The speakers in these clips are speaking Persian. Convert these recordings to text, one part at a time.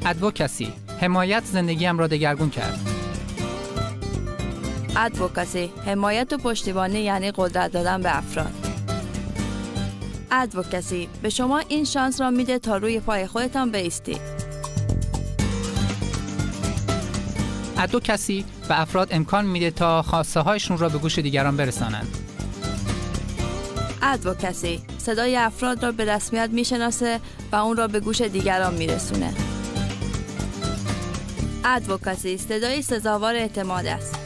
ادوکسی، حمایت زندگیم را دگرگون کرد. ادوکسی، حمایت و پشتیبانی یعنی قدرت دادن به افراد. ادوکسی، به شما این شانس را میده تا روی پای خودتان بایستید. ادوکسی به افراد امکان میده تا خواسته هایشون را به گوش دیگران برسانند. ادوکسی، صدای افراد را به رسمیت میشناسه و اون را به گوش دیگران میرسونه. ادوکسی، صدای سزاوار اعتماد است.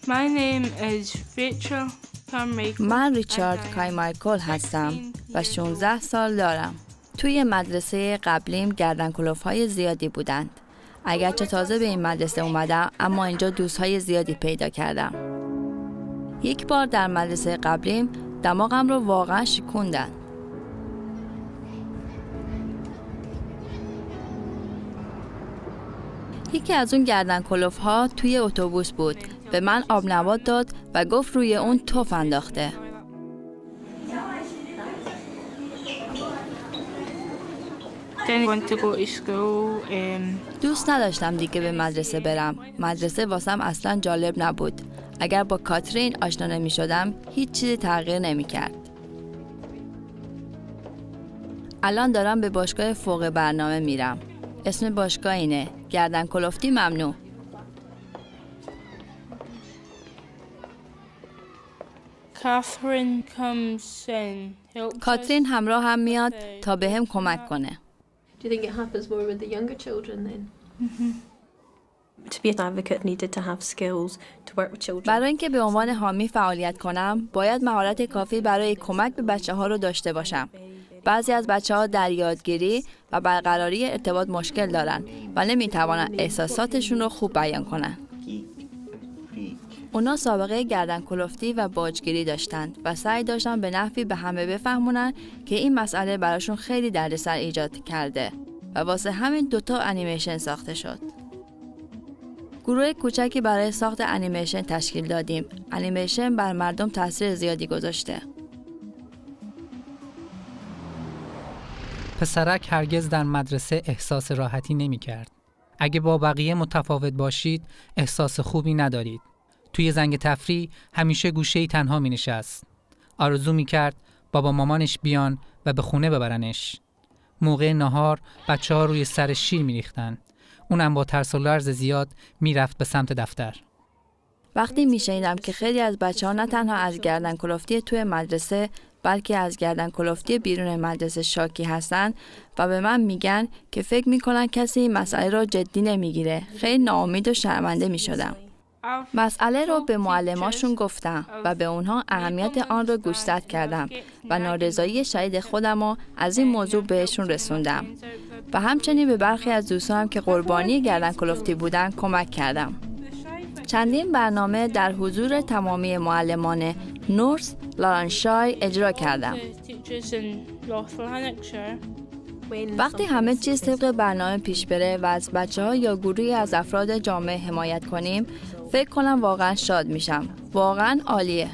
My name is Rachel Carmichael. من ریچارد کارمایکل هستم و 16 سال دارم. توی مدرسه قبلیم گردنکلوف‌های زیادی بودند. اگرچه تازه به این مدرسه اومدم اما اینجا دوست‌های زیادی پیدا کردم. یک بار در مدرسه قبلیم دماغم رو واقعا شکوندن. یکی از اون گردنکلوف‌ها توی اتوبوس بود. به من آب نبات داد و گفت روی اون تف انداخته. دوست نداشتم دیگه به مدرسه برم. مدرسه واسم اصلا جالب نبود. اگر با کاترین آشنا نمی شدم هیچ چیزی تغییر نمی کرد. الان دارم به باشگاه فوق برنامه میرم. اسم باشگاه اینه گردنکلفتی ممنوع. کاترین همراه هم میاد تا به هم کمک کنه. Do you think it happens more with the younger children then? To be an advocate needed to have skills to work with children. برای اینکه به عنوان حامی فعالیت کنم، باید مهارت کافی برای کمک به بچه‌ها رو داشته باشم. بعضی از بچه‌ها در یادگیری و برقراری ارتباط مشکل دارن و نمیتوانن احساساتشون رو خوب بیان کنن. اونا سابقه گردنکلفتی و باجگیری داشتند و سعی داشتن به نحوی به همه بفهمونن که این مسئله براشون خیلی دردسر ایجاد کرده و واسه همین دوتا انیمیشن ساخته شد. گروه کوچکی برای ساخت انیمیشن تشکیل دادیم. انیمیشن بر مردم تاثیر زیادی گذاشته. پسرک هرگز در مدرسه احساس راحتی نمی کرد. اگه با بقیه متفاوت باشید، احساس خوبی ندارید. توی زنگ تفریح همیشه گوشه‌ای تنها می نشست. آرزو می کرد بابا مامانش بیان و به خونه ببرنش. موقع نهار بچه‌ها روی سر شیر می ریختن. اونم با ترس و لرز زیاد می رفت به سمت دفتر. وقتی می شنیدم که خیلی از بچه‌ها نه تنها از گردنکلفتی توی مدرسه بلکه از گردنکلفتی بیرون مدرسه شاکی هستن و به من میگن که فکر میکنن کسی این مسئله رو جدی نمیگیره، خیلی ناامید و شرمنده میشدم. مسئله رو به معلماشون گفتم و به اونها اهمیت آن رو گوشزد کردم و نارضایی شدید خودم رو از این موضوع بهشون رسوندم و همچنین به برخی از دوستانم که قربانی گردنکلفتی بودن کمک کردم. چندین برنامه در حضور تمامی معلمان نورث لانکشایر اجرا کردم. وقتی همه چیز طبق برنامه پیش بره و از بچه‌ها یا گروهی از افراد جامعه حمایت کنیم، فکر کنم واقعا شاد میشم. واقعا عالیه.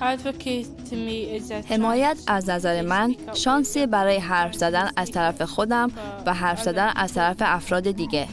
حمایت از نظر من شانسی برای حرف زدن از طرف خودم و حرف زدن از طرف افراد دیگه.